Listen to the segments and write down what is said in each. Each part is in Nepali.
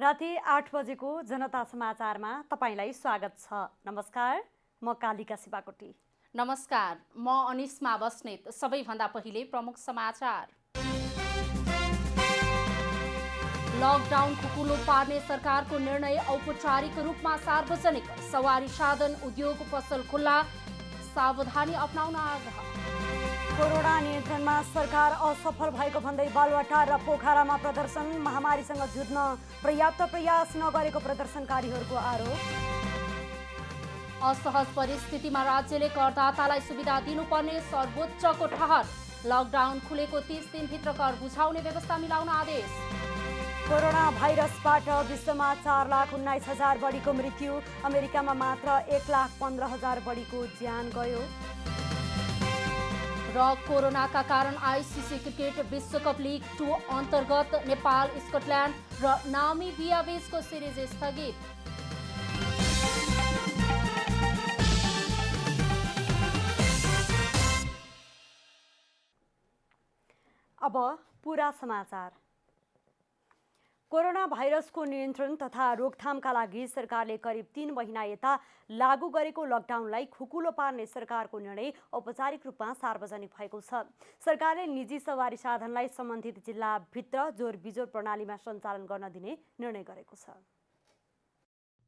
राति 8 बजेको जनता समाचारमा तपाईलाई स्वागत छ। नमस्कार, म कालिका शिवाकोटी। नमस्कार, म अनिस्मा बस्नेत। सबैभन्दा पहिले प्रमुख समाचार। लकडाउन खुकुलो पार्ने सरकारको निर्णय औपचारिक रूपमा सार्वजनिक। सवारी साधन, उद्योग, पसल खुल्ला, सावधानी अपनाउन आग्रह। कोरोना नियन्त्रणमा सरकार असफल भएको भन्दै बालुवाटार र पोखरामा प्रदर्शन। महामारीसँग जुझ्न पर्याप्त प्रयास नगरेको प्रदर्शनकारीहरूको आरोप। असहज परिस्थितिमा राज्यले करदातालाई सुविधा दिनुपर्ने सर्वोच्चको ठहर। लकडाउन खुलेको 30 दिनभित्र कर बुझाउने व्यवस्था मिलाउन आदेश। कोरोना भाइरसबाट विश्वमा 4,19,000 बढीको मृत्यु। अमेरिकामा मात्र 1,15,000 बढीको ज्यान गयो। र कोरोनाका कारण आइसिसी क्रिकेट विश्वकप लिग 2 अन्तर्गत नेपाल, स्कटल्यान्ड र नामिबिया बीचको सिरिज स्थगित। अब पूरा समाचार। कोरोना भाइरसको नियन्त्रण तथा रोकथामका लागि सरकारले करिब 3 महिना यता लागू गरेको लकडाउनलाई खुकुलो पार्ने सरकारको निर्णय औपचारिक रूपमा सार्वजनिक भएको छ। सरकारले निजी सवारी साधनलाई सम्बन्धित जिल्लाभित्र जोरबिजोर प्रणालीमा सञ्चालन गर्न दिने निर्णय गरेको छ।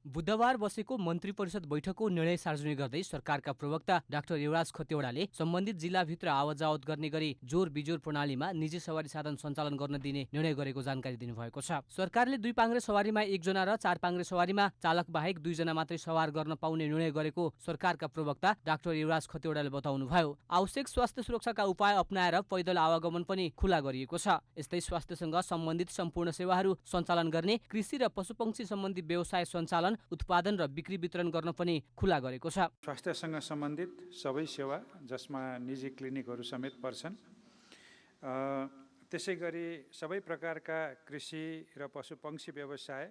बुधबार बसेको मन्त्री परिषद बैठकको निर्णय सार्वजनिक गर्दै सरकारका प्रवक्ता डाक्टर युवराज खतिवडाले सम्बन्धित जिल्लाभित्र आवत-जावत गर्ने गरी जोर बिजोर प्रणालीमा निजी सवारी साधन सञ्चालन गर्न दिने निर्णय गरेको जानकारी दिनुभएको छ। सरकारले 2 पाङ्ग्रे सवारीमा 1 जना र 4 पाङ्ग्रे सवारीमा चालक बाहेक 2 जना मात्रै सवार गर्न पाउने निर्णय गरेको सरकारका प्रवक्ता डाक्टर युवराज खतिवडाले बताउनुभयो। आवश्यक स्वास्थ्य सुरक्षाका उपाय अपनाएर पैदल आवागमन पनि खुला गरिएको छ। यस्तै स्वास्थ्यसँग सम्बन्धित सम्पूर्ण सेवाहरू सञ्चालन गर्ने, कृषि र पशुपक्षी सम्बन्धी व्यवसाय सञ्चालन, उत्पादन र बिक्री वितरण गर्न पनि खुला गरेको छ। स्वास्थ्यसँग सम्बन्धित सबै सेवा जसमा निजी क्लिनिकहरू समेत पर्छन्, त्यसै गरी सबै प्रकारका कृषि र पशुपक्षी व्यवसाय,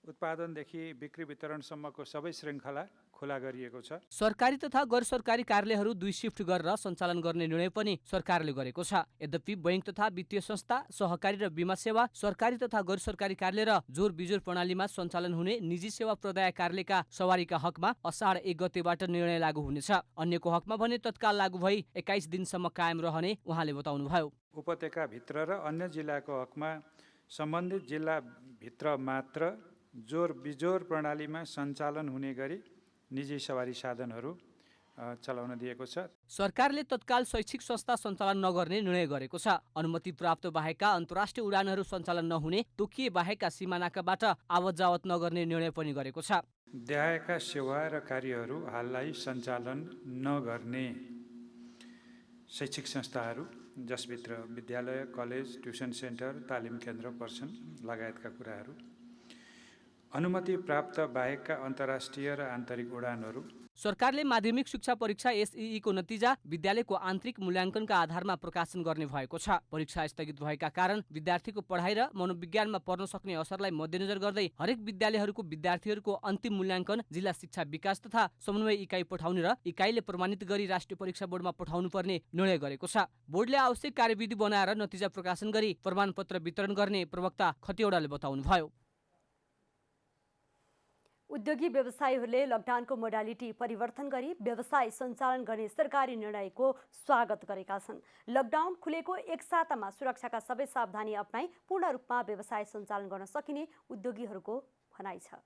उत्पादनदेखि बिक्री वितरणसम्मको सबै श्रृङ्खला खुला गरिएको छ। सरकारी तथा गैर सरकारी कार्यालयहरू 2 शिफ्ट गरेर सञ्चालन गर्ने निर्णय पनि सरकारले गरेको छ। यद्यपि बैंक तथा वित्तीय संस्था, सहकारी र बीमा सेवा, सरकारी तथा गैर सरकारी कार्यालय र जोर बिजोर प्रणालीमा सञ्चालन हुने निजी सेवा प्रदाय कार्यालयका सवारीका हकमा असाढ 1 गतेबाट निर्णय लागू हुनेछ। अन्यको हकमा भने तत्काल लागू भई 21 दिनसम्म कायम रहने उहाँले बताउनुभयो। उपत्यकाभित्र र अन्य जिल्लाको हकमा सम्बन्धित जिल्लाभित्र मात्र जोर बिजोर प्रणालीमा सञ्चालन हुने गरी निजी सवारी साधनहरू चलाउन दिएको छ। सरकारले तत्काल शैक्षिक संस्था सञ्चालन नगर्ने निर्णय गरेको छ। अनुमति प्राप्त बाहेकका अन्तर्राष्ट्रिय उडानहरू सञ्चालन नहुने, तोकिए बाहेकका सीमानाकाबाट आवत-जावत नगर्ने निर्णय पनि गरेको छ। देहायका सेवा र कार्यहरू हाललाई सञ्चालन नगर्ने शैक्षिक संस्थाहरू जसभित्र विद्यालय, कलेज, ट्युसन सेन्टर, तालिम केन्द्र पर्छन् लगायतका कुराहरू, अनुमति प्राप्त बाहेकका अन्तर्राष्ट्रिय र आन्तरिक उडानहरू। सरकारले माध्यमिक शिक्षा परीक्षा एसईई को नतिजा विद्यालयको आन्तरिक मूल्याङ्कनका आधारमा प्रकाशन गर्ने भएको छ। परीक्षा स्थगित भएका कारण विद्यार्थीको पढाइ र मनोविज्ञानमा पर्न सक्ने असरलाई मध्यनजर गर्दै हरेक विद्यालयहरूको विद्यार्थीहरूको अन्तिम मूल्याङ्कन जिल्ला शिक्षा विकास तथा समन्वय इकाइ पठाउने र इकाइले प्रमाणित गरी राष्ट्रिय परीक्षा बोर्डमा पठाउनु पर्ने निर्णय गरेको छ। बोर्डले आवश्यक कार्यविधि बनाएर नतिजा प्रकाशन गरी प्रमाणपत्र वितरण गर्ने प्रवक्ता खतिवडाले बताउनुभयो। उद्योगी व्यवसायीहरूले लकडाउनको मोडालिटी परिवर्तन गरी व्यवसाय सञ्चालन गर्ने सरकारी निर्णयको स्वागत गरेका छन्। लकडाउन खुलेको 1 सातामा सुरक्षाका सबै सावधानी अपनाई पूर्ण रूपमा व्यवसाय सञ्चालन गर्न सकिने उद्योगीहरूको भनाइ छ।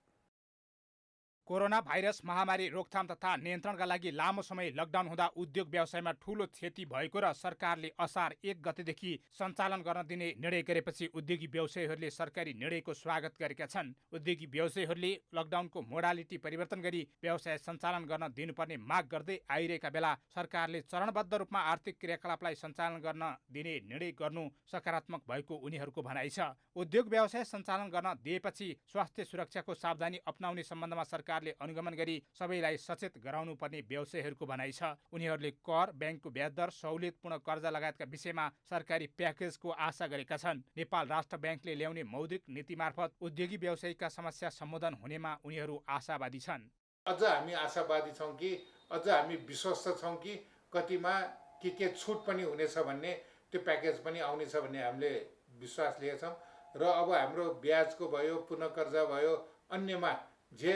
कोरोना भाइरस महामारी रोकथाम तथा नियन्त्रणका लागि लामो समय लकडाउन हुँदा उद्योग व्यवसायमा ठूलो क्षति भएको र सरकारले असार 1 गतेदेखि सञ्चालन गर्न दिने निर्णय गरेपछि उद्योगी व्यवसायीहरूले सरकारी निर्णयको स्वागत गरेका छन्। उद्योगी व्यवसायीहरूले लकडाउनको मोडालिटी परिवर्तन गरी व्यवसाय सञ्चालन गर्न दिनुपर्ने माग गर्दै आइरहेका बेला सरकारले चरणबद्ध रूपमा आर्थिक क्रियाकलापलाई सञ्चालन गर्न दिने निर्णय गर्नु सकारात्मक भएको उनीहरूको भनाइ छ। उद्योग व्यवसाय सञ्चालन गर्न दिएपछि स्वास्थ्य सुरक्षाको सावधानी अपनाउने सम्बन्धमा सरकारले अनुगमन गरी सबैलाई सचेत गराउनु पर्ने व्यवसायीहरूको भनाइ छ। उनीहरूले कर, ब्याङ्कको ब्याजदर, सहुलियतपूर्ण कर्जा लगायतका विषयमा सरकारी प्याकेजको आशा गरेका छन्। नेपाल राष्ट्र ब्याङ्कले ल्याउने मौद्रिक नीति मार्फत उद्योगी व्यवसायीका समस्या सम्बोधन हुनेमा उनीहरू आशावादी छन्। अझ हामी आशावादी छौँ कि अझ हामी विश्वस्त छौँ कि कतिमा के छुट पनि हुनेछ भन्ने, त्यो प्याकेज पनि आउनेछ भन्ने हामीले विश्वास लिएका छौँ र अब हाम्रो ब्याजको भयो, पुनः कर्जा भयो, अन्यमा जे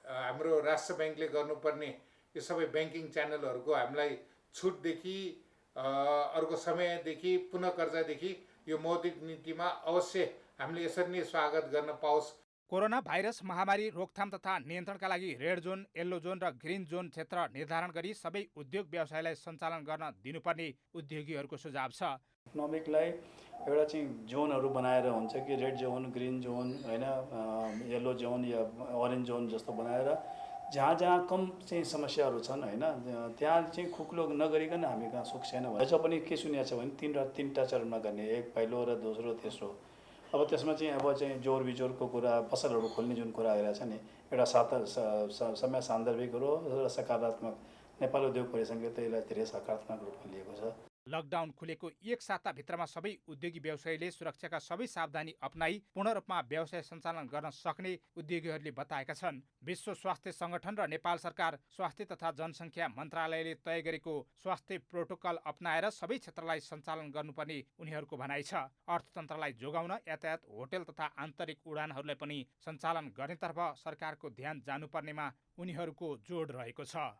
हाम्रो राष्ट्र ब्याङ्कले गर्नुपर्ने यो सबै ब्याङ्किङ च्यानलहरूको हामीलाई छुटदेखि अर्को समयदेखि पुनः कर्जादेखि यो मौद्रिक नीतिमा अवश्य हामीले यसरी नै स्वागत गर्न पाओस्। कोरोना भाइरस महामारी रोकथाम तथा नियन्त्रणका लागि रेड जोन, येल्लो जोन र ग्रिन जोन क्षेत्र निर्धारण गरी सबै उद्योग व्यवसायलाई सञ्चालन गर्न दिनुपर्ने उद्योगीहरूको सुझाव छ। इकोनोमिकलाई एउटा चाहिँ जोनहरू बनाएर हुन्छ कि रेड जोन, ग्रिन जोन होइन, येल्लो जोन या अरेन्ज जोन जस्तो बनाएर जहाँ जहाँ कम चाहिँ समस्याहरू छन् होइन, त्यहाँ चाहिँ खुकुलो नगरिकन हामी कहाँ सुख छैन। अझ पनि के सुनिएको छ भने तिनवटा चरणमा गर्ने, एक पहिलो र दोस्रो तेस्रो। अब त्यसमा चाहिँ अब चाहिँ जोर बिजोरको कुरा, पसलहरू खोल्ने जुन कुरा आइरहेको छ नि, एउटा समय सान्दर्भिक हो र सकारात्मक। नेपाल उद्योग परिसङ्घले त यसलाई धेरै सकारात्मक रूपमा लिएको छ। लकडाउन खुलेको एक साताभित्रमा सबै उद्योगी व्यवसायीले सुरक्षाका सबै सावधानी अपनाई पूर्ण रूपमा व्यवसाय सञ्चालन गर्न सक्ने उद्योगीहरूले बताएका छन्। विश्व स्वास्थ्य सङ्गठन र नेपाल सरकार स्वास्थ्य तथा जनसङ्ख्या मन्त्रालयले तय गरेको स्वास्थ्य प्रोटोकल अपनाएर सबै क्षेत्रलाई सञ्चालन गर्नुपर्ने उनीहरूको भनाइ छ। अर्थतन्त्रलाई जोगाउन यातायात, होटल तथा आन्तरिक उडानहरूलाई पनि सञ्चालन गर्नेतर्फ सरकारको ध्यान जानुपर्नेमा उनीहरूको जोड रहेको छ।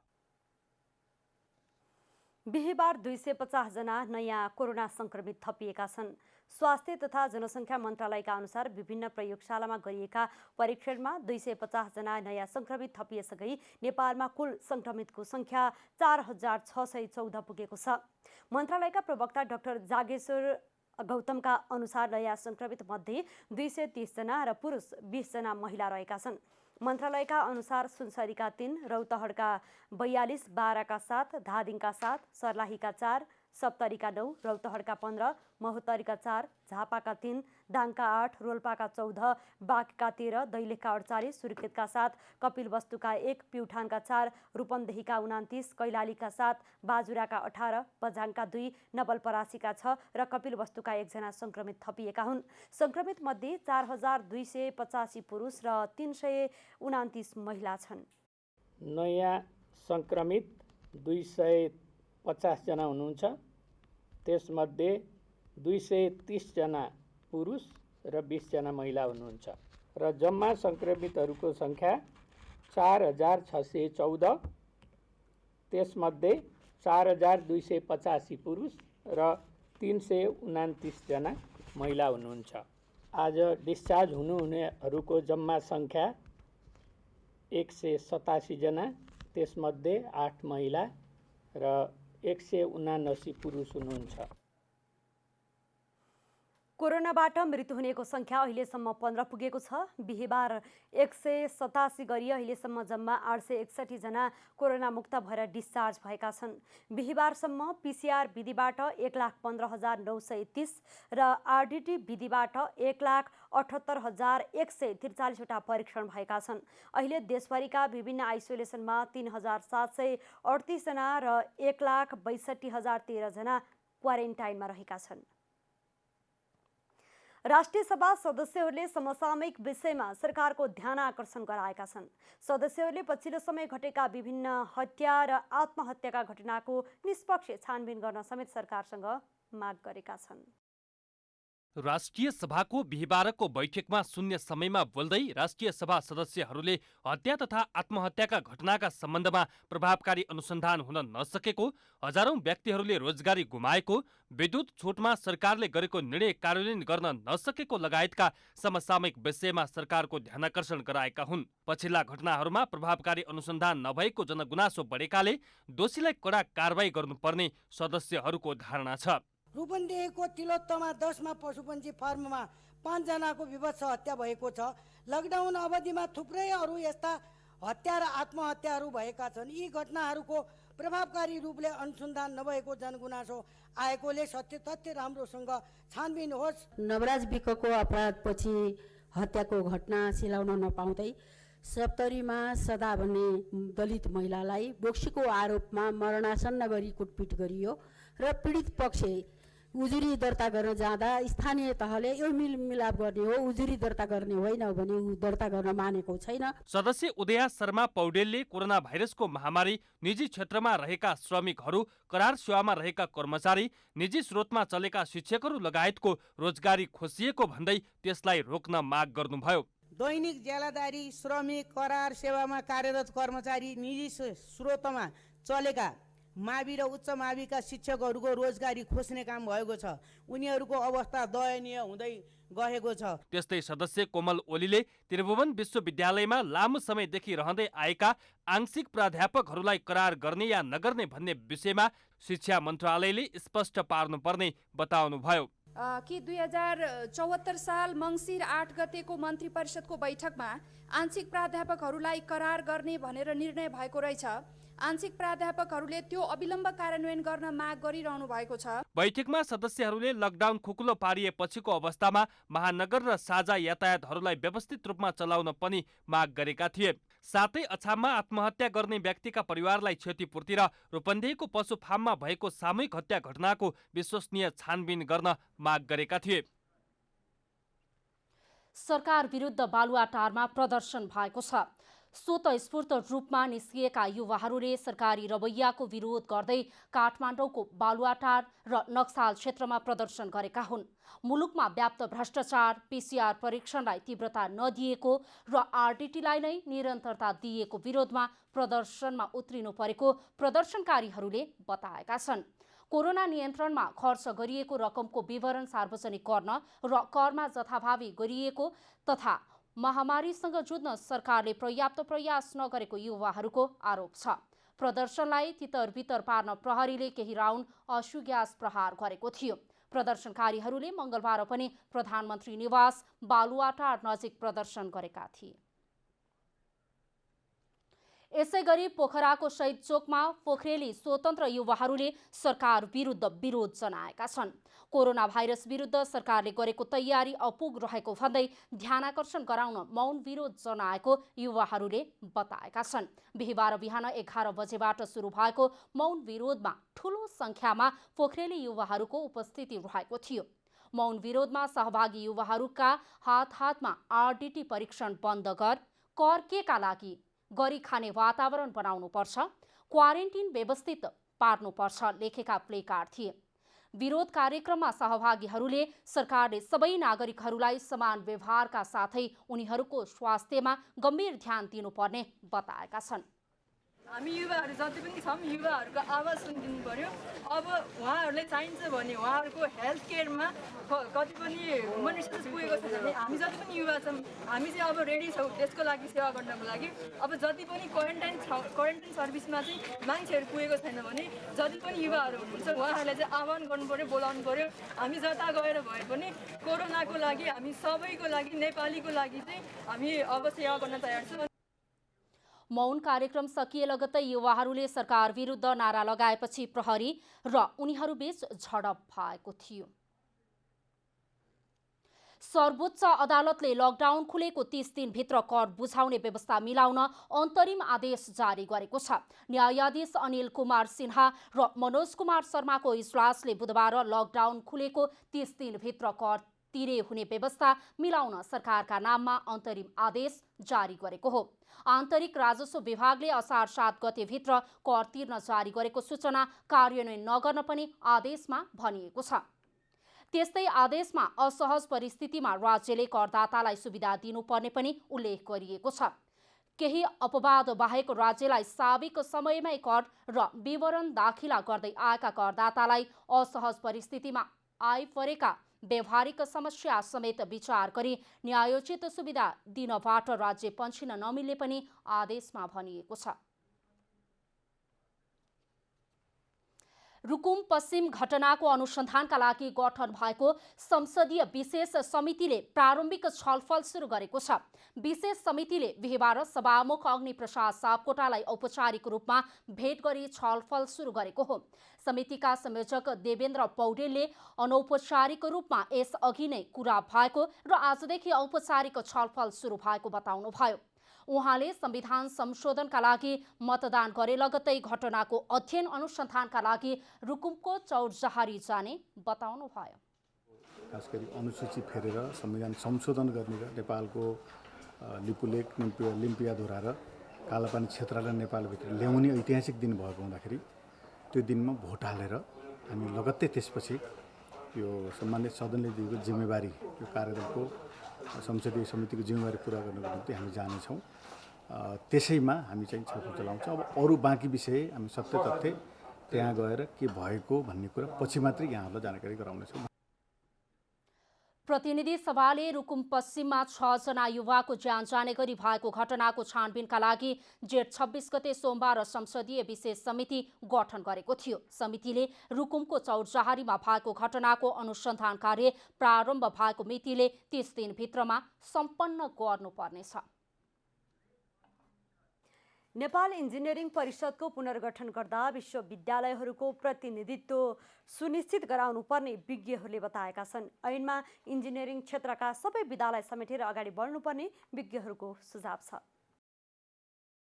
बिहिबार 250 जना नयाँ कोरोना संक्रमित थपिएका छन्। स्वास्थ्य तथा जनसङ्ख्या मन्त्रालयका अनुसार विभिन्न प्रयोगशालामा गरिएका परीक्षणमा 250 जना नयाँ संक्रमित थपिएसँगै नेपालमा कुल संक्रमितको संख्या 4614 पुगेको छ। मन्त्रालयका प्रवक्ता डाक्टर जागेश्वर गौतमका अनुसार नयाँ संक्रमित मध्ये 230 जना र पुरुष 20 जना महिला रहेका छन्। मन्त्रालयका अनुसार सुनसरीका 3, रौतहटका 42, बाराका 7, धादिङका 7, सर्लाहीका 4, सप्तरीका 9, रौतहटका 15, महोत्तरीका 4, झापाका 3, दाङका 8, रोल्पाका 14, बाँकेका 13, दैलेखका 48, सुर्खेतका 7, कपिलवस्तुका 1, प्युठानका 4, रूपन्देहीका 29, कैलालीका 7, बाजुराका 18, बझाङका 2, नवलपरासीका 6 र कपिलवस्तुका 1 जना संक्रमित थपिएका हुन्। संक्रमित मध्ये 4285 पुरुष र 329 महिला छन्। नयाँ संक्रमित 250 जना हुनुहुन्छ। त्यसमध्ये 230 जना पुरुष र 20 जना महिला हुनुहुन्छ र जम्मा संक्रमितहरूको संख्या 4614। त्यसमध्ये 4285 पुरुष र 329 जना महिला हुनुहुन्छ। आज डिस्चार्ज हुनुहुनेहरूको जम्मा संख्या 187 जना, त्यसमध्ये 8 महिला र 179 पुरुष हुनुहुन्छ। कोरोनाबाट मृत्यु हुनेको संख्या अहिलेसम्म 15 पुगेको छ। बिहिबार 187 गरी अहिलेसम्म जम्मा 861 जना कोरोना मुक्त भएर डिस्चार्ज भएका छन्। बिहिबारसम्म पीसीआर विधिबाट 1,15,930 र आरडीटी विधिबाट 1,78,143 वटा परीक्षण भएका छन्। अहिले देशभरिका विभिन्न आइसोलेसनमा 3,738 जना र 1,62,013 जना क्वारेन्टाइनमा रहेका छन्। राष्ट्रिय सभा सदस्यहरूले समसामयिक विषयमा सरकारको ध्यान आकर्षण गराएका छन्। सदस्यहरूले पछिल्लो समय घटेका विभिन्न हत्या र आत्महत्याका घटनाको निष्पक्ष छानबिन गर्न समेत सरकारसँग माग गरेका छन्। राष्ट्रिय सभाको बिहिबारको बैठकमा शून्य समयमा बोल्दै राष्ट्रिय सभा सदस्यहरूले हत्या तथा आत्महत्याका घटनाका सम्बन्धमा प्रभावकारी अनुसन्धान हुन नसकेको, हजारौं व्यक्तिहरूले रोजगारी गुमाएको, विद्युत छुटमा सरकारले गरेको निर्णय कार्यान्वयन गर्न नसकेको लगायतका समसामयिक विषयमा सरकारको ध्यानाकर्षण गराएका हुन्। पछिल्ला घटनाहरूमा प्रभावकारी अनुसन्धान नभएको जनगुनासो बढेकाले दोषीलाई कडा कारबाही गर्नुपर्ने सदस्यहरूको धारणा छ। रूपन्देहीको तिलोत्तमा 10मा पशुपन्छी फार्ममा 5 जनाको विभत्स हत्या भएको छ। लकडाउन अवधिमा थुप्रै अरू यस्ता हत्या र आत्महत्याहरू भएका छन्। यी घटनाहरूको प्रभावकारी रूपले अनुसन्धान नभएको जनगुनासो आएकोले सत्य तथ्य राम्रोसँग छानबिन होस्। नवराज विकको अपराधपछि हत्याको घटना सिलाउन नपाउँदै सप्तरीमा सदा भन्ने दलित महिलालाई बोक्सीको आरोपमा मरणासन्न गरी कुटपिट गरियो र पीडित पक्ष उजुरी दर्ता गर्न जाँदा स्थानीय तहले यो मिलाप गर्ने हो, उजुरी दर्ता गर्ने होइन भने ऊ दर्ता गर्न मानेको छैन। सदस्य उदया शर्मा पौडेलले कोरोना भाइरसको महामारी, निजी क्षेत्रमा रहेका श्रमिकहरू, करार सेवामा रहेका कर्मचारी, निजी स्रोतमा चलेका शिक्षकहरू लगायतको रोजगारी खोसिएको भन्दै त्यसलाई रोक्न माग गर्नुभयो। दैनिक ज्यालादारी श्रमिक, करार सेवामा कार्यरत कर्मचारी, निजी स्रोतमा चलेका मावि र उच्च माविका शिक्षकहरूको रोजगारी खोज्ने काम भएको छ। उनीहरूको अवस्था दयनीय हुँदै गएको छ। त्यस्तै सदस्य कोमल ओलीले त्रिभुवन विश्वविद्यालयमा लामो समयदेखि रहँदै आएका आंशिक प्राध्यापकहरूलाई करार गर्ने या नगर्ने भन्ने विषयमा शिक्षा मन्त्रालयले स्पष्ट पार्नुपर्ने बताउनुभयो। कि 2074 साल मङ्सिर 8 गतेको मन्त्री परिषदको बैठकमा आंशिक प्राध्यापकहरूलाई करार गर्ने भनेर निर्णय भएको रहेछ। आंशिक प्राध्यापकहरूले त्यो अविलम्ब कार्यान्वयन गर्न माग गरिरहनु भएको छ। बैठकमा सदस्यहरूले लकडाउन खुकुलो पारिएपछिको अवस्थामा महानगर र साझा यातायातहरूलाई व्यवस्थित रूपमा चलाउन पनि माग गरेका थिए। साथै अछाममा आत्महत्या गर्ने व्यक्तिका परिवारलाई क्षतिपूर्ति र रूपन्देहीको पशु फार्ममा भएको सामूहिक हत्या घटनाको विश्वसनीय छानबिन गर्न माग गरेका थिए। सरकार विरुद्ध बालुवाटारमा प्रदर्शन भएको छ। स्वतस्फूर्त रूपमा निस्किएका युवाहरूले सरकारी रवैयाको विरोध गर्दै काठमाडौँको बालुवाटार र नक्साल क्षेत्रमा प्रदर्शन गरेका हुन्। मुलुकमा व्याप्त भ्रष्टाचार, पीसीआर परीक्षणलाई तीव्रता नदिएको र आरडीटीलाई नै निरन्तरता दिएको विरोधमा प्रदर्शनमा उत्रिनु परेको प्रदर्शनकारीहरूले बताएका छन्। कोरोना नियन्त्रणमा खर्च गरिएको रकमको विवरण सार्वजनिक गर्न र करमा जथाभावी गरिएको तथा महामारीसँग जुझ्न सरकारले पर्याप्त प्रयास नगरेको युवाहरूको आरोप छ। प्रदर्शनलाई तितर-बितर पार्न प्रहरीले केही राउन्ड आँसु ग्यास प्रहार गरेको थियो। प्रदर्शनकारीहरूले मङ्गलबार पनि प्रधानमन्त्री निवास बालुवाटार नजिक प्रदर्शन गरेका थिए। यसैगरी पोखराको शहीद चोकमा पोखरेली स्वतन्त्र युवाहरूले सरकार विरुद्ध विरोध जनाएका छन्। कोरोना भाइरस विरुद्ध सरकारले गरेको तयारी अपुग रहेको भन्दै ध्यानाकर्षण गराउन मौन विरोध जनाएको युवाहरूले बताएका छन्। बिहिबार बिहान 11 बजेबाट सुरु भएको मौन विरोधमा ठूलो संख्यामा पोखरेली युवाहरूको उपस्थिति रहेको थियो। मौन विरोधमा सहभागी युवाहरूका हात-हातमा आरडीटी परीक्षण बन्द कर केका लागि गरी खाने वातावरण बनाउनुपर्छ, क्वारेन्टिन व्यवस्थित पार्नुपर्छ लेखेका प्लेकार्ड थिए। विरोध कार्यक्रममा सहभागीहरूले सरकारले सबै नागरिकहरूलाई समान व्यवहारका साथै उनीहरूको स्वास्थ्यमा गम्भीर ध्यान दिनुपर्ने बताएका छन्। हामी युवाहरू जति पनि छौँ युवाहरूको आवाज सुनिदिनु पर्यो। अब उहाँहरूले चाहिन्छ भने उहाँहरूको हेल्थ केयरमा कति पनि ह्युमन रिसोर्स पुगेको छ भने हामी जति पनि युवा छौँ हामी चाहिँ अब रेडी छौँ त्यसको लागि सेवा गर्नको लागि। अब जति पनि क्वारेन्टाइन सर्भिसमा चाहिँ मान्छेहरू पुगेको छैन भने जति पनि युवाहरू हुनुहुन्छ उहाँहरूलाई चाहिँ आह्वान गर्नु पर्यो, बोलाउनु पर्यो। हामी जता गएर भए पनि कोरोनाको लागि हामी सबैको लागि नेपालीको लागि चाहिँ हामी अब सेवा गर्न तयार छौँ। मौन कार्यक्रम सकिए लगत्तै युवाहरूले सरकार विरुद्ध नारा लगाएपछि प्रहरी र उनीहरूबीच झडप भएको थियो। सर्वोच्च अदालतले लकडाउन खुलेको 30 दिनभित्र कर बुझाउने व्यवस्था मिलाउन अन्तरिम आदेश जारी गरेको छ। न्यायाधीश अनिल कुमार सिन्हा र मनोज कुमार शर्माको इजलासले बुधबार लकडाउन खुलेको 30 दिनभित्र कर तिरे हुने व्यवस्था मिलाउन सरकारका नाममा अन्तरिम आदेश जारी गरेको हो। आन्तरिक राजस्व विभागले असार 7 गतेभित्र कर तिर्न जारी गरेको सूचना कार्यान्वयन नगर्न पनि आदेशमा भनिएको छ। त्यस्तै आदेशमा असहज परिस्थितिमा राज्यले करदातालाई सुविधा दिनुपर्ने पनि उल्लेख गरिएको छ। केही अपवाद बाहेक राज्यलाई साबिक समयमै कर र विवरण दाखिला गर्दै आएका करदातालाई असहज परिस्थितिमा आइपरेका व्यवहारिक समस्या समेत विचार गरी न्यायोचित सुविधा दिनबाट राज्य पन्छिन नमिल्ने पनि आदेशमा भनिएको छ। रुकुम पश्चिम घटनाको अनुसन्धानका लागि गठन भएको संसदीय विशेष समितिले प्रारम्भिक छलफल सुरु गरेको छ। विशेष समितिले बिहिबार सभामुख अग्निप्रसाद सापकोटालाई औपचारिक रूपमा भेट गरी छलफल सुरु गरेको हो। समितिका संयोजक देवेन्द्र पौडेलले अनौपचारिक रूपमा यसअघि नै कुरा भएको र आजदेखि औपचारिक छलफल सुरु भएको बताउनुभयो। उहाँले संविधान संशोधनका लागि मतदान गरे लगत्तै घटनाको अध्ययन अनुसन्धानका लागि रुकुमको चौरजहारी जाने बताउनुभयो। खास गरी अनुसूची फेरेर संविधान संशोधन गर्ने र नेपालको लिपुलेक लिम्पियाधुरा र कालापानी क्षेत्रलाई नेपालभित्र ल्याउने ऐतिहासिक दिन भएको हुँदाखेरि त्यो दिनमा भोट हालेर हामी लगत्तै त्यसपछि यो सम्बन्धित सदनले दिएको जिम्मेवारी यो कार्यदलको संसदीय समितिको जिम्मेवारी पुरा गर्नको निम्ति हामी जानेछौँ। त्यसैमा हामी चाहिँ छलफल चलाउँछौँ। अब अरू बाँकी विषय हामी सत्य तथ्य त्यहाँ गएर के भएको भन्ने कुरा पछि मात्रै यहाँहरूलाई जानकारी गराउनेछौँ। प्रतिनिधि सभाले रुकुम पश्चिममा 6 जना युवाको ज्यान जाने गरी भएको घटनाको छानबिनका लागि जेठ 26 गते सोमबार संसदीय विशेष समिति गठन गरेको थियो। समितिले रुकुमको चौरजहारीमा भएको घटनाको अनुसन्धान कार्य प्रारम्भ भएको मितिले 30 दिनभित्रमा सम्पन्न गर्नुपर्नेछ। नेपाल इन्जिनियरिङ परिषदको पुनर्गठन गर्दा विश्वविद्यालयहरूको प्रतिनिधित्व सुनिश्चित गराउनुपर्ने विज्ञहरूले बताएका छन्। ऐनमा इन्जिनियरिङ क्षेत्रका सबै विद्यालय समेटेर अगाडि बढ्नुपर्ने विज्ञहरूको सुझाव छ।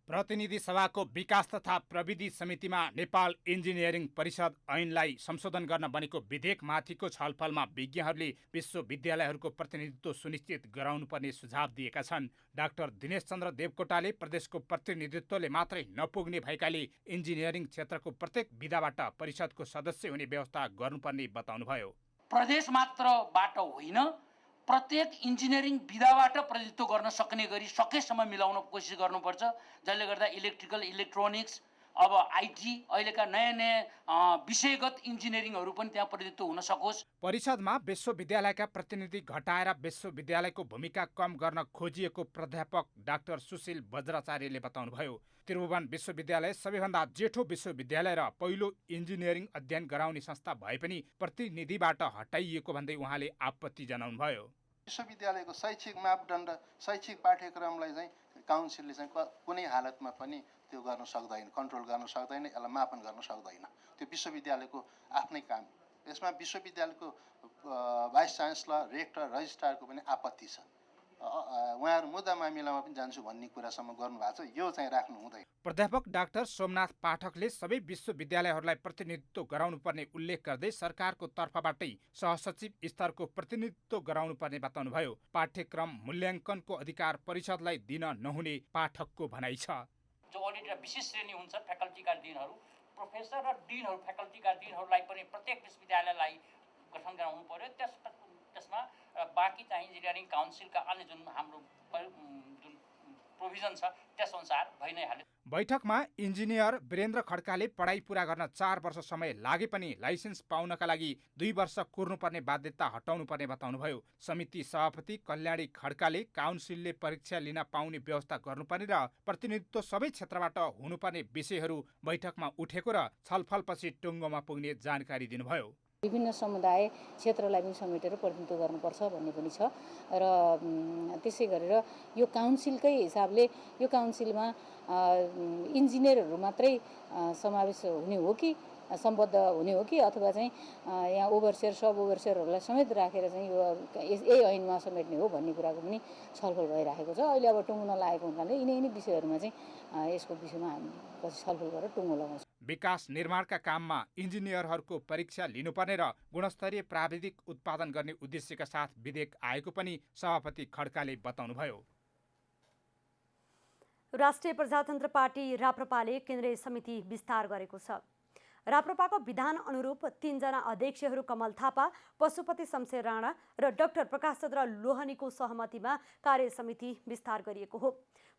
प्रतिनिधि सभाको विकास तथा प्रविधि समितिमा नेपाल इन्जिनियरिङ परिषद ऐनलाई संशोधन गर्न बनेको विधेयकमाथिको छलफलमा विज्ञहरूले विश्वविद्यालयहरूको प्रतिनिधित्व सुनिश्चित गराउनुपर्ने सुझाव दिएका छन्। डाक्टर दिनेश चन्द्र देवकोटाले प्रदेशको प्रतिनिधित्वले मात्रै नपुग्ने भएकाले इन्जिनियरिङ क्षेत्रको प्रत्येक विधाबाट परिषदको सदस्य हुने व्यवस्था गर्नुपर्ने बताउनुभयो। प्रदेश मात्रबाट होइन, प्रत्येक इन्जिनियरिङ विधाबाट प्रतिनिधित्व गर्न सक्ने गरी सकेसम्म मिलाउन कोसिस गर्नुपर्छ, जसले गर्दा इलेक्ट्रिकल, इलेक्ट्रोनिक्स, अब आइटी, अहिलेका नयाँ विषयगत इन्जिनियरिङहरू पनि त्यहाँ प्रतिनिधित्व हुन सकोस्। परिषदमा विश्वविद्यालयका प्रतिनिधि घटाएर विश्वविद्यालयको भूमिका कम गर्न खोजिएको प्राध्यापक डाक्टर सुशील वज्राचार्यले बताउनुभयो। त्रिभुवन विश्वविद्यालय सबैभन्दा जेठो विश्वविद्यालय र पहिलो इन्जिनियरिङ अध्ययन गराउने संस्था भए पनि प्रतिनिधिबाट हटाइएको भन्दै उहाँले आपत्ति जनाउनुभयो। विश्वविद्यालयको शैक्षिक मापदण्ड, शैक्षिक पाठ्यक्रमलाई चाहिँ काउन्सिलले चाहिँ कुनै हालतमा पनि त्यो गर्न सक्दैन, कन्ट्रोल गर्न सक्दैन, यसलाई मापन गर्न सक्दैन। त्यो विश्वविद्यालयको आफ्नै काम। यसमा विश्वविद्यालयको भाइस चान्सलर, रेक्टर, रजिस्ट्रारको पनि आपत्ति छ। उहाँहरू मुद्दा मामिलामा पनि जान्छु भन्ने कुरासम्म गर्नुभएको छ, यो चाहिँ राख्नु हुँदैन। प्राध्यापक डाक्टर सोमनाथ पाठकले सबै विश्वविद्यालयहरूलाई प्रतिनिधित्व गराउनुपर्ने उल्लेख गर्दै सरकारको तर्फबाटै सहसचिव स्तरको प्रतिनिधित्व गराउनुपर्ने बताउनुभयो। पाठ्यक्रम मूल्याङ्कनको अधिकार परिषदलाई दिन नहुने पाठकको भनाइ छ। जो अलरेडी विशेष श्रेणी हुन्छ फ्याकल्टीका डिनहरू, प्रोफेसर र डिनहरू, फ्याकल्टीका डिनहरूलाई पनि प्रत्येक विश्वविद्यालयलाई गठन गराउनु पर्यो। त्यसमा बाँकी चाहिँ इन्जिनियरिङ काउन्सिलका अन्य जुन हाम्रो जुन प्रोभिजन छ त्यसअनुसार भइ नै हाल्यो। बैठकमा इन्जिनियर वीरेन्द्र खड्काले पढाइ पूरा गर्न 4 वर्ष समय लागे पनि लाइसेन्स पाउनका लागि 2 वर्ष कुर्नुपर्ने बाध्यता हटाउनुपर्ने बताउनुभयो। समिति सभापति कल्याणी खड्काले काउन्सिलले परीक्षा लिन पाउने व्यवस्था गर्नुपर्ने र प्रतिनिधित्व सबै क्षेत्रबाट हुनुपर्ने विषयहरू बैठकमा उठेको र छलफलपछि टुङ्गोमा पुग्ने जानकारी दिनुभयो। विभिन्न समुदाय क्षेत्रलाई पनि समेटेर प्रतिनिधित्व गर्नुपर्छ भन्ने पनि छ र त्यसै गरेर यो काउन्सिलकै हिसाबले यो काउन्सिलमा इन्जिनियरहरू मात्रै समावेश हुने हो कि सम्बद्ध हुने हो कि अथवा चाहिँ यहाँ ओभरसियर सब ओभरसियरहरूलाई समेत राखेर चाहिँ यो यही ऐनमा समेट्ने हो भन्ने कुराको पनि छलफल भइरहेको छ। अहिले अब टुङ्गो नलागेको हुनाले यिनै विषयहरूमा चाहिँ यसको विषयमा हामी पछि छलफल गरेर टुङ्गो लगाउँछौँ। विकास निर्माणका काममा इन्जिनियरहरूको परीक्षा लिनुपर्ने र गुणस्तरीय प्राविधिक उत्पादन गर्ने उद्देश्यका साथ विधेयक आएको पनि सभापति खड्काले बताउनुभयो। राष्ट्रिय प्रजातन्त्र पार्टी राप्रपाले केन्द्रीय समिति विस्तार गरेको छ। राप्रपाको विधान अनुरूप 3 जना अध्यक्षहरू कमल थापा, पशुपति शमशेर राणा र डाक्टर प्रकाश चन्द्र लोहनीको सहमतिमा कार्य समिति विस्तार गरिएको हो।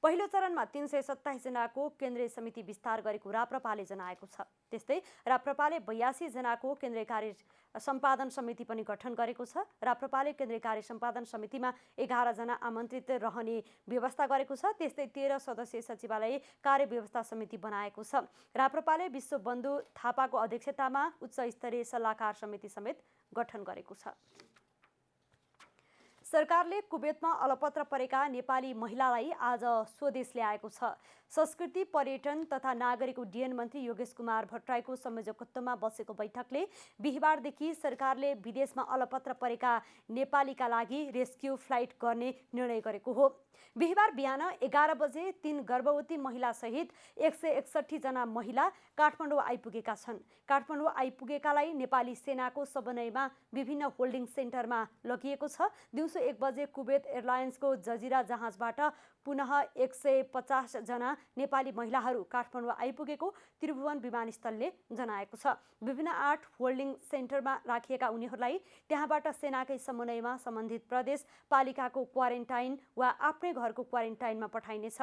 पहिलो चरणमा 327 जनाको केन्द्रीय समिति विस्तार गरेको राप्रपाले जनाएको छ। त्यस्तै राप्रपाले 82 जनाको केन्द्रीय कार्य सम्पादन समिति पनि गठन गरेको छ। राप्रपाले केन्द्रीय कार्य सम्पादन समितिमा 11 जना आमन्त्रित रहने व्यवस्था गरेको छ। त्यस्तै 13 सदस्यीय सचिवालय कार्य व्यवस्था समिति बनाएको छ। राप्रपाले विश्वबन्धु थापाको अध्यक्षतामा उच्च स्तरीय सल्लाहकार समिति समेत गठन गरेको छ। सरकारले कुवेतमा अलपत्र परेका नेपाली महिलालाई आज स्वदेश ल्याएको छ। संस्कृति, पर्यटन तथा नागरिक उड्डयन मन्त्री योगेश कुमार भट्टराईको संयोजकत्वमा बसेको बैठकले बिहिबारदेखि सरकारले विदेशमा अलपत्र परेका नेपालीका लागि रेस्क्यु फ्लाइट गर्ने निर्णय गरेको हो। बिहिबार बिहान 11 बजे 3 गर्भवती महिला सहित 161 जना महिला काठमाडौँ आइपुगेका छन्। काठमाडौँ आइपुगेकालाई नेपाली सेनाको समन्वयमा विभिन्न होल्डिङ सेन्टरमा लगिएको छ। दिउँसो 1 बजे कुवेत एयरलाइन्सको जजिरा जहाजबाट पुनः 150 जना नेपाली महिलाहरू काठमाडौँ आइपुगेको त्रिभुवन विमानस्थलले जनाएको छ। विभिन्न 8 होल्डिङ सेन्टरमा राखिएका उनीहरूलाई त्यहाँबाट सेनाकै समन्वयमा सम्बन्धित प्रदेश पालिकाको क्वारेन्टाइन वा आफ्नै घरको क्वारेन्टाइनमा पठाइनेछ।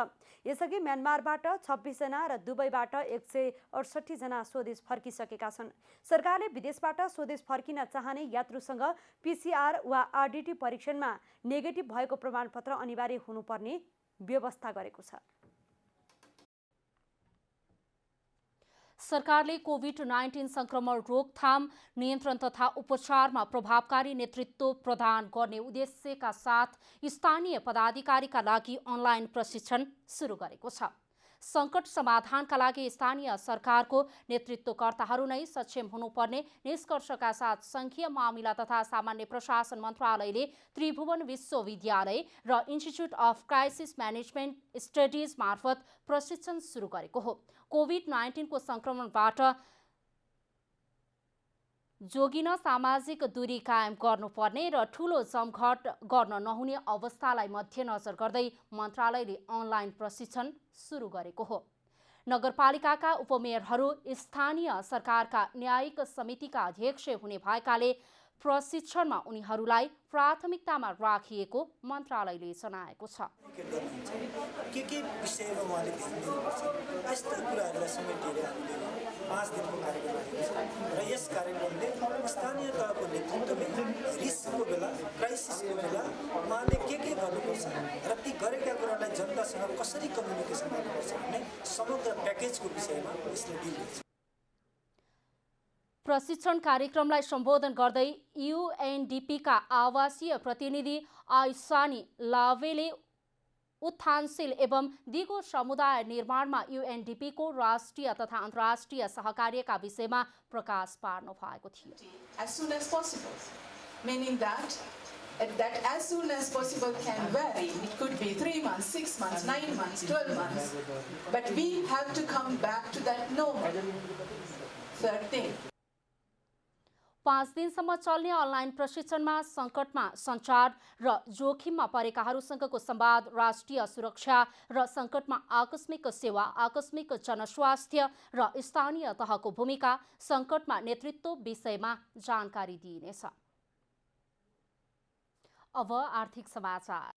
यसअघि म्यानमारबाट 26 जना र दुबईबाट 168 जना स्वदेश फर्किसकेका छन्। सरकारले विदेशबाट स्वदेश फर्किन चाहने यात्रुसँग PCR वा RDT परीक्षणमा नेगेटिभ भएको प्रमाणपत्र अनिवार्य हुनुपर्ने व्यवस्था गरेको छ। सरकारले कोभिड-19 संक्रमण रोकथाम, नियन्त्रण तथा उपचारमा प्रभावकारी नेतृत्व प्रदान गर्ने उद्देश्यका साथ स्थानीय पदाधिकारीका लागि अनलाइन प्रशिक्षण सुरु गरेको छ। सङ्कट समाधानका लागि स्थानीय सरकारको नेतृत्वकर्ताहरू नै सक्षम हुनुपर्ने निष्कर्षका साथ सङ्घीय मामिला तथा सामान्य प्रशासन मन्त्रालयले त्रिभुवन विश्वविद्यालय र institute of crisis management studies मार्फत प्रशिक्षण सुरु गरेको हो। कोभिड-19 को संक्रमणबाट जोगिन सामाजिक दूरी कायम गर्नुपर्ने र ठूलो जमघट गर्न नहुने अवस्थालाई मध्यनजर गर्दै मन्त्रालयले अनलाइन प्रशिक्षण सुरु गरेको हो। नगरपालिकाका उपमेयरहरू स्थानीय सरकारका न्यायिक समितिका अध्यक्ष हुने भएकाले प्रशिक्षणमा उनीहरूलाई प्राथमिकतामा राखिएको मन्त्रालयले जनाएको छ। के विषयमा उहाँले ध्यान दिनुपर्छ, यस्ता कुराहरूलाई समेटेर हामीले 5 दिनको कार्यक्रम राखेको छ र यस कार्यक्रमले स्थानीय तहको नेतृत्वले रिस्कको बेला, क्राइसिसको बेला उहाँले के गर्नुपर्छ र ती गरेका कुरालाई जनतासँग कसरी कम्युनिकेसन गर्नुपर्छ भन्ने समग्र प्याकेजको विषयमा यसले डिल गर्छ। प्रशिक्षण कार्यक्रमलाई सम्बोधन गर्दै UNDP का आवासीय प्रतिनिधि आइसानी लावेले उत्थानशील एवं दिगो समुदाय निर्माणमा UNDP को राष्ट्रिय तथा अन्तर्राष्ट्रिय सहकार्यका विषयमा प्रकाश पार्नु भएको थियो। As soon as possible, meaning that as soon as possible can vary. It could be 3 months, 6 months, 9 months, 12 months. But we have to come back to that normal. Third thing. 5 दिनसम्म चल्ने अनलाइन प्रशिक्षणमा सङ्कटमा सञ्चार र जोखिममा परेकाहरूसँगको संवाद, राष्ट्रिय सुरक्षा र सङ्कटमा आकस्मिक सेवा, आकस्मिक जनस्वास्थ्य र स्थानीय तहको भूमिका, सङ्कटमा नेतृत्व विषयमा जानकारी दिइनेछ। अब आर्थिक समाचार।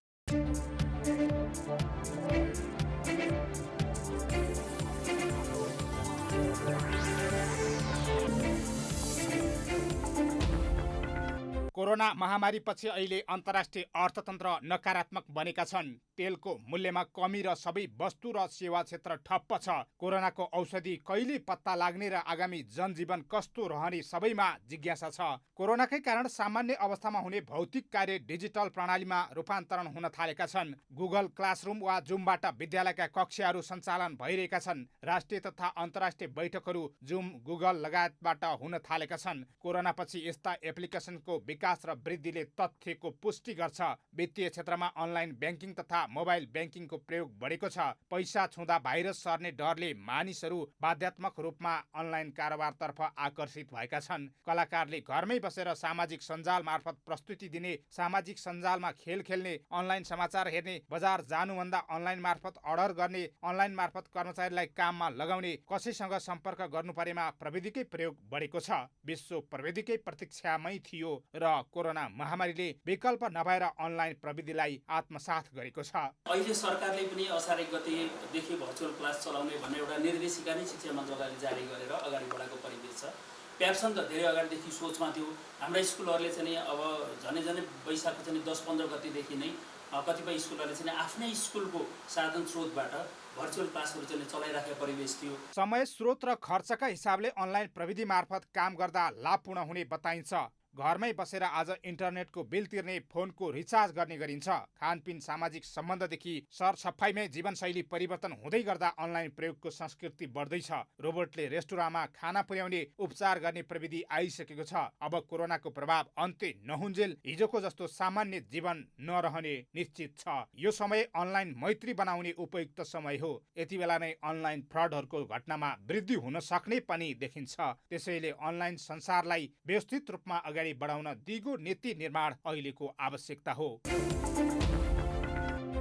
कोरोना महामारीपछि अहिले अन्तर्राष्ट्रिय अर्थतन्त्र नकारात्मक बनेका छन्। तेलको मूल्यमा कमी र सबै वस्तु र सेवा क्षेत्र ठप्प छ। कोरोनाको औषधि कहिले पत्ता लाग्ने र आगामी जनजीवन कस्तो रहने सबैमा जिज्ञासा छ। कोरोनाकै कारण सामान्य अवस्थामा हुने भौतिक कार्य डिजिटल प्रणालीमा रूपान्तरण हुन थालेका छन्। गुगल क्लासरुम वा जुमबाट विद्यालयका कक्षाहरू सञ्चालन भइरहेका छन्। राष्ट्रिय तथा अन्तर्राष्ट्रिय बैठकहरू जुम, गुगल लगायतबाट हुन थालेका छन्। कोरोनापछि यस्ता एप्लिकेसनको विकास र वृद्धिले तथ्यको पुष्टि गर्छ। वित्तीय क्षेत्रमा अनलाइन ब्याङ्किङ तथा मोबाइल ब्याङ्किङको प्रयोग बढेको छ। पैसा छुँदा भाइरस सर्ने डरले मानिसहरू बाध्यात्मक रूपमा अनलाइन कारोबारतर्फ आकर्षित भएका छन्। कलाकारले घरमै बसेर सामाजिक सञ्जाल मार्फत प्रस्तुति दिने, सामाजिक सञ्जालमा खेल खेल्ने, अनलाइन समाचार हेर्ने, बजार जानुभन्दा अनलाइन मार्फत अर्डर गर्ने, अनलाइन मार्फत कर्मचारीलाई काममा लगाउने, कसैसँग सम्पर्क गर्नु परेमा प्रविधिकै प्रयोग बढेको छ। विश्व प्रविधिकै प्रतीक्षामै थियो र कोरोना महामारीले विकल्प नभएर अनलाइन प्रविधिलाई आत्मसात गरेको छ। अहिले सरकारले पनि असार 1 गतेदेखि भर्चुअल क्लास चलाउने भन्ने एउटा निर्देशिका नै शिक्षा मन्त्रालयले जारी गरेर अगाडि बढाएको परिवेश छ। प्याप्सन त धेरै अगाडिदेखि सोचमा थियो। हाम्रा स्कुलहरूले चाहिँ अब झनै वैशाखको चाहिँ 10-15 गतेदेखि नै कतिपय स्कुलहरूले चाहिँ आफ्नै स्कुलको साधन स्रोतबाट भर्चुअल क्लासहरू चाहिँ चलाइराखेको परिवेश थियो। समय, स्रोत र खर्चका हिसाबले अनलाइन प्रविधि मार्फत काम गर्दा लाभपूर्ण हुने बताइन्छ। घरमै बसेर आज इन्टरनेटको बिल तिर्ने, फोनको रिचार्ज गर्ने गरिन्छ। खानपिन, सामाजिक सम्बन्धदेखि सरसफाइमै जीवनशैली परिवर्तन हुँदै गर्दा अनलाइन प्रयोगको संस्कृति बढ्दैछ। रोबोटले रेस्टुराँमा खाना पुर्याउने, उपचार गर्ने प्रविधि आइसकेको छ। अब कोरोनाको प्रभाव अन्त्य नहुन्जेल हिजोको जस्तो सामान्य जीवन नरहने निश्चित छ। यो समय अनलाइन मैत्री बनाउने उपयुक्त समय हो। यति बेला नै अनलाइन फ्रडहरूको घटनामा वृद्धि हुन सक्ने पनि देखिन्छ। त्यसैले अनलाइन संसारलाई व्यवस्थित रूपमा अगाडि बढाउन दिगो नीति निर्माण अहिलेको आवश्यकता हो।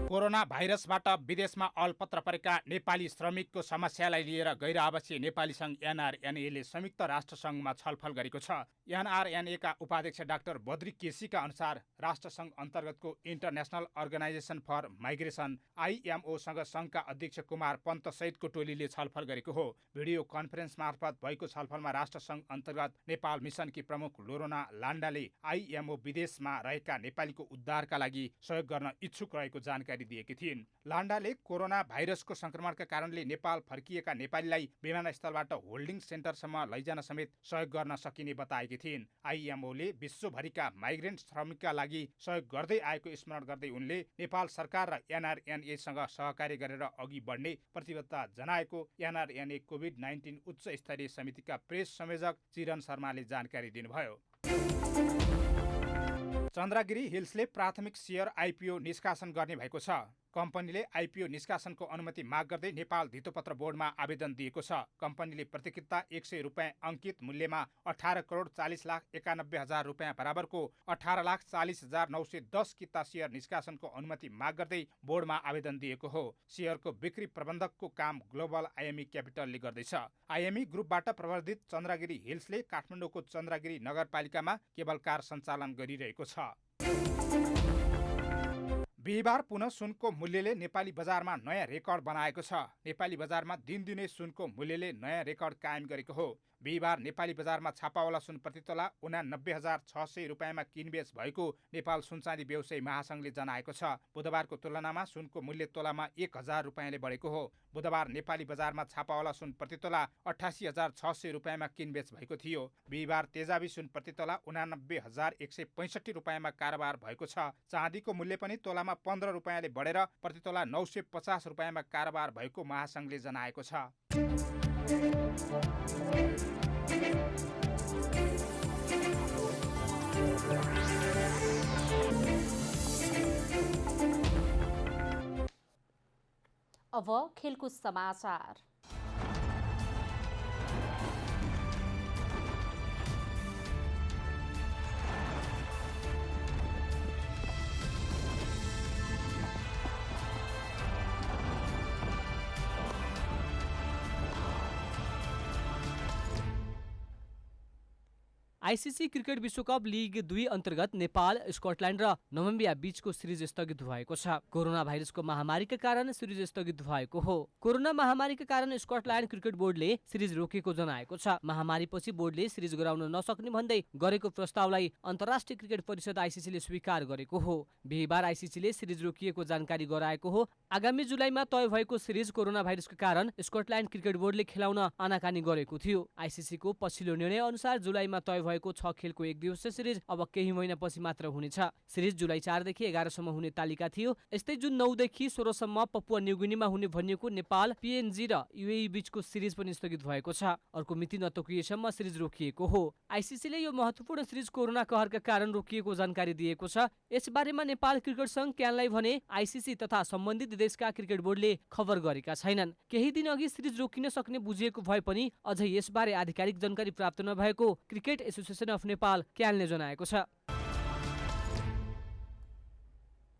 कोरोना भाइरसबाट विदेशमा अलपत्र परेका नेपाली श्रमिकको समस्यालाई लिएर गैर आवासीय नेपाली सङ्घ एनआरएनएले संयुक्त राष्ट्रसङ्घमा छलफल गरेको छ। एनआरएनएका उपाध्यक्ष डाक्टर बद्री केसीका अनुसार राष्ट्रसङ्घ अन्तर्गतको इन्टरनेसनल अर्गनाइजेसन फर माइग्रेसन आइएमओसँग सङ्घका अध्यक्ष कुमार पन्त सहितको टोलीले छलफल गरेको हो। भिडियो कन्फरेन्स मार्फत भएको छलफलमा राष्ट्रसङ्घ अन्तर्गत नेपाल मिसनकी प्रमुख लोरोना लान्डाले आइएमओ विदेशमा रहेका नेपालीको उद्धारका लागि सहयोग गर्न इच्छुक रहेको जानकारी दिएकी थिइन्। लान्डाले कोरोना भाइरसको संक्रमणका कारणले नेपाल फर्किएका नेपालीलाई विमानस्थलबाट होल्डिङ सेन्टरसम्म लैजान समेत सहयोग गर्न सकिने बताएकी थिइन्। आइएमओले विश्वभरिका माइग्रेन्ट श्रमिकका लागि सहयोग गर्दै आएको स्मरण गर्दै उनले नेपाल सरकार र एनआरएनएसँग सहकार्य गरेर अघि बढ्ने प्रतिबद्धता जनाएको एनआरएनए कोभिड-19 उच्च स्तरीय समितिका प्रेस संयोजक चिरन शर्माले जानकारी दिनुभयो। चन्द्रगिरी हिल्सले प्राथमिक सेयर आइपिओ निष्कासन गर्ने भएको छ। कम्पनीले आइपिओ निष्कासनको अनुमति माग गर्दै नेपाल धितोपत्र बोर्डमा आवेदन दिएको छ। कम्पनीले प्रतिकिता 100 रुपियाँ अङ्कित मूल्यमा 18,40,91,000 रुपियाँ बराबरको 18,40,910 किता सेयर निष्कासनको अनुमति माग गर्दै बोर्डमा आवेदन दिएको हो। सेयरको बिक्री प्रबन्धकको काम ग्लोबल आइएमई क्यापिटलले गर्दैछ। आइएमई ग्रुपबाट प्रवर्धित चन्द्रगिरी हिल्सले काठमाडौँको चन्द्रगिरी नगरपालिकामा केबल कार सञ्चालन गरिरहेको छ। बिहिबार पुनः सुनको मूल्यले नेपाली बजारमा नयाँ रेकर्ड बनाएको छ। नेपाली बजारमा दिनदिनै सुनको मूल्यले नयाँ रेकर्ड कायम गरेको हो। बिहिबार नेपाली बजारमा छापावाला सुन प्रतितोला 89,600 रुपियाँमा किनबेच भएको नेपाल सुनचाँदी व्यवसायी महासङ्घले जनाएको छ। बुधबारको तुलनामा सुनको मूल्य तोलामा 1,000 रुपियाँले बढेको हो। बुधबार नेपाली बजारमा छापावाला सुन प्रतितोला 88,600 रुपियाँमा किनबेच भएको थियो। बिहिबार तेजाबी सुन प्रतितोला 89,165 रुपियाँमा कारोबार भएको छ। चाँदीको मूल्य पनि तोलामा 15 रुपियाँले बढेर प्रतितोला 950 रुपियाँमा कारोबार भएको महासङ्घले जनाएको छ। अब खेलकुद समाचार। आइसिसी क्रिकेट विश्वकप लिग 2 अन्तर्गत नेपाल, स्कटल्यान्ड र नमिबिया बीचको सिरिज स्थगित भएको छ। कोरोना भाइरसको महामारीका कारण सिरिज स्थगित भएको हो। कोरोना महामारीका कारण स्कटल्यान्ड क्रिकेट बोर्डले सिरिज रोकेको जनाएको छ। महामारीपछि बोर्डले सिरिज गराउन नसक्ने भन्दै गरेको प्रस्तावलाई अन्तर्राष्ट्रिय क्रिकेट परिषद आइसिसीले स्वीकार गरेको हो। बिहिबार आइसिसीले सिरिज रोकिएको जानकारी गराएको हो। आगामी जुलाईमा तय भएको सिरिज कोरोना भाइरसका कारण स्कटल्यान्ड क्रिकेट बोर्डले खेलाउन आनाकानी गरेको थियो। आइसिसीको पछिल्लो निर्णय अनुसार जुलाईमा तय भएको 6 खेलको एक दिवसीय सिरिज अब केही महिनापछि मात्र हुनेछ। सिरिज जुलाई 4 देखि 11 सम्म हुने तालिका थियो। यस्तै जुन 9 देखि 16 सम्म पपुवा न्युगिनीमा हुने भनिएको नेपाल, पिएनजी र युएई बीचको सिरिज पनि स्थगित भएको छ। अर्को मिति नतोकिएसम्म सिरिज रोकिएको हो। आइसिसीले यो महत्त्वपूर्ण सिरिज कोरोना कहरका कारण रोकिएको जानकारी दिएको छ। यसबारेमा नेपाल क्रिकेट संघ क्यानलाई भने आइसिसी तथा सम्बन्धित देशका क्रिकेट बोर्डले खबर गरेका छैनन्। केही दिन अघि सिरिज रोकिन सक्ने बुझिएको भए पनि अझै यसबारे आधिकारिक जानकारी प्राप्त नभएको क्रिकेट एसोसिएसन अफ नेपाल क्यानले जनाएको छ।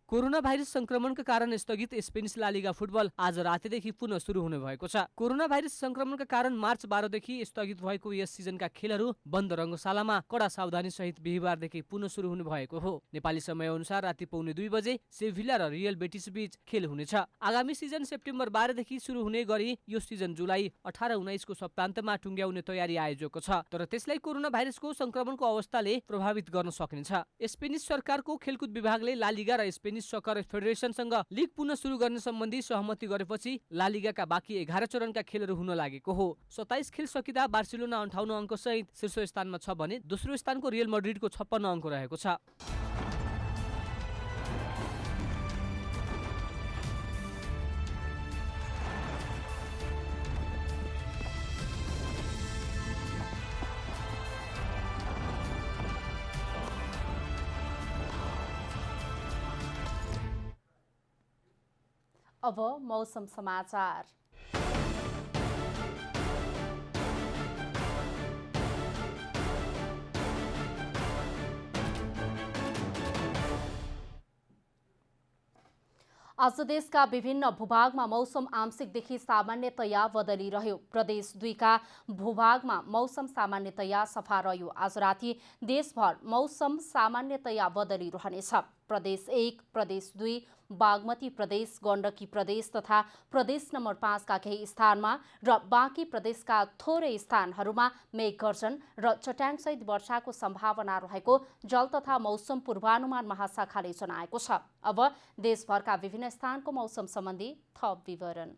कोरोना भाइरस संक्रमणका कारण स्थगित स्पेनिस ला लिगा फुटबल आज रातिदेखि पुनः सुरु हुने भएको छ। कोरोना भाइरस संक्रमणका कारण मार्च 12 देखि स्थगित भएको यस सिजनका खेलहरू बन्द रङ्गशालामा कडा सावधानी सहित बिहिबारदेखि पुनः सुरु हुने भएको हो। नेपाली समय अनुसार राति 1:45 बजे सेभिला र रियल बेटिस बीच खेल हुनेछ। आगामी सिजन सेप्टेम्बर 12 देखि सुरु हुने गरी यो सिजन जुलाई 18-19 को सप्तान्तमा टुङ्ग्याउने तयारी आयोजकको छ। तर त्यसलाई कोरोना भाइरसको संक्रमणको अवस्थाले प्रभावित गर्न सक्नेछ। स्पेनिस सरकारको खेलकुद विभागले ला लिगा र स्पेनिस सकर फेडरेसनसँग लिग पुनः सुरु गर्ने सम्बन्धी सहमति गरेपछि ला लिगाका बाँकी 11 चरणका खेलहरू हुन लागेको हो। 27 खेल सकिँदा बार्सिलोना 58 अङ्क सहित शीर्ष स्थानमा छ भने दोस्रो स्थानको रियल मैड्रिडको 56 अङ्क रहेको छ। अब मौसम समाचार। आज देशका विभिन्न भूभागमा मौसम आंशिकदेखि सामान्यतया बदलिरह्यो। प्रदेश 2 का भूभागमा मौसम सामान्यतया सफा रह्यो। आज राति देशभर मौसम सामान्यतया बदलिरहनेछ। प्रदेश 1, प्रदेश 2, बागमती प्रदेश, गण्डकी प्रदेश तथा प्रदेश नम्बर 5 का केही स्थानमा र बाँकी प्रदेशका थोरै स्थानहरूमा मेघगर्जन र चट्याङसहित वर्षाको सम्भावना रहेको जल तथा मौसम पूर्वानुमान महाशाखाले जनाएको छ। अब देशभरका विभिन्न स्थानको मौसम सम्बन्धी थप विवरण।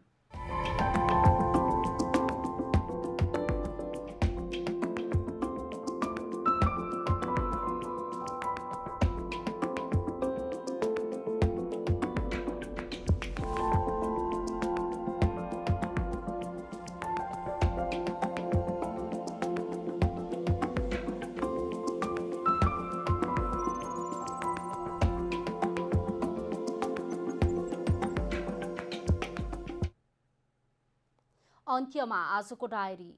अन्त्यमा आजको डायरी।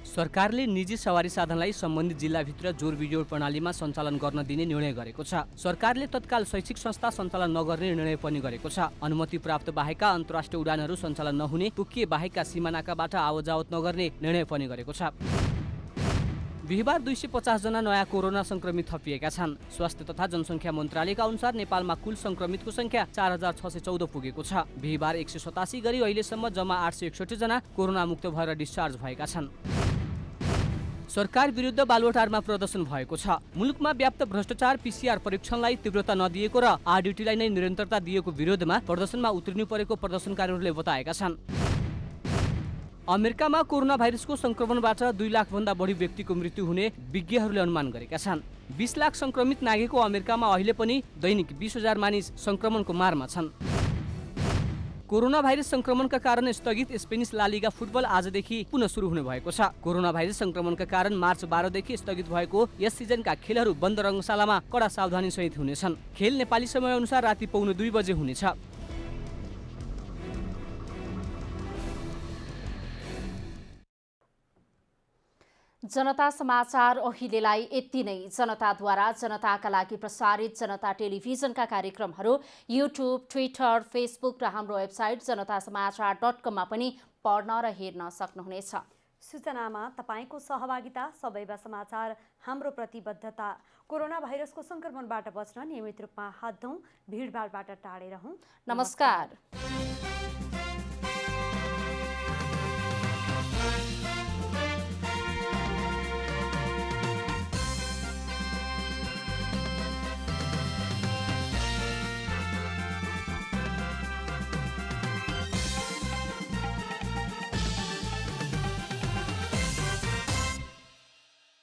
सरकारले निजी सवारी साधनलाई सम्बन्धित जिल्लाभित्र जोडबिजोड प्रणालीमा सञ्चालन गर्न दिने निर्णय गरेको छ। सरकारले तत्काल शैक्षिक संस्था सञ्चालन नगर्ने निर्णय पनि गरेको छ। अनुमति प्राप्त बाहेकका अन्तर्राष्ट्रिय उडानहरू सञ्चालन नहुने, तोकिए बाहेकका सीमानाकाबाट आवजावत नगर्ने निर्णय पनि गरेको छ। बिहिबार 250 जना नयाँ कोरोना संक्रमित थपिएका छन्। स्वास्थ्य तथा जनसङ्ख्या मन्त्रालयका अनुसार नेपालमा कुल संक्रमितको संख्या 4614 पुगेको छ। बिहिबार 187 गरी अहिलेसम्म जम्मा 861 जना कोरोना मुक्त भएर डिस्चार्ज भएका छन्। सरकार विरुद्ध बालुवाटारमा प्रदर्शन भएको छ। मुलुकमा व्याप्त भ्रष्टाचार, पीसीआर परीक्षणलाई तीव्रता नदिएको र आरडीटीलाई नै निरन्तरता दिएको विरोधमा प्रदर्शनमा उत्रिनु परेको प्रदर्शनकारीहरूले बताएका छन्। अमेरिकामा कोरोना भाइरसको संक्रमणबाट 2 लाख भन्दा बढी व्यक्तिको मृत्यु हुने विज्ञहरूले अनुमान गरेका छन्। 20 लाख संक्रमित नागेको अमेरिकामा अहिले पनि दैनिक 20,000 मानिस संक्रमणको मारमा छन्। कोरोना भाइरस संक्रमणका कारण स्थगित स्पेनिस ला लिगा फुटबल आजदेखि पुनः सुरु हुने भएको छ। कोरोना भाइरस संक्रमणका कारण मार्च 12 देखि स्थगित भएको यस सिजनका खेलहरू बन्द रङ्गशालामा कडा सावधानी सहित हुनेछन्। खेल नेपाली समय अनुसार राति 1:45 बजे हुनेछ। जनता समाचार अहिलेलाई यति नै। जनताद्वारा जनताका लागि प्रसारित जनता टेलिभिजनका कार्यक्रमहरू युट्युब, ट्विटर, फेसबुक र हाम्रो वेबसाइट जनतासमाचार.com मा पनि पढ्न र हेर्न सक्नुहुनेछ। सूचनामा तपाईको सहभागिता सबैका समाचार हाम्रो प्रतिबद्धता। कोरोना भाइरसको संक्रमणबाट बच्न नियमित रूपमा हात धौँ, भिडभाडबाट टाढै रहौँ। नमस्कार।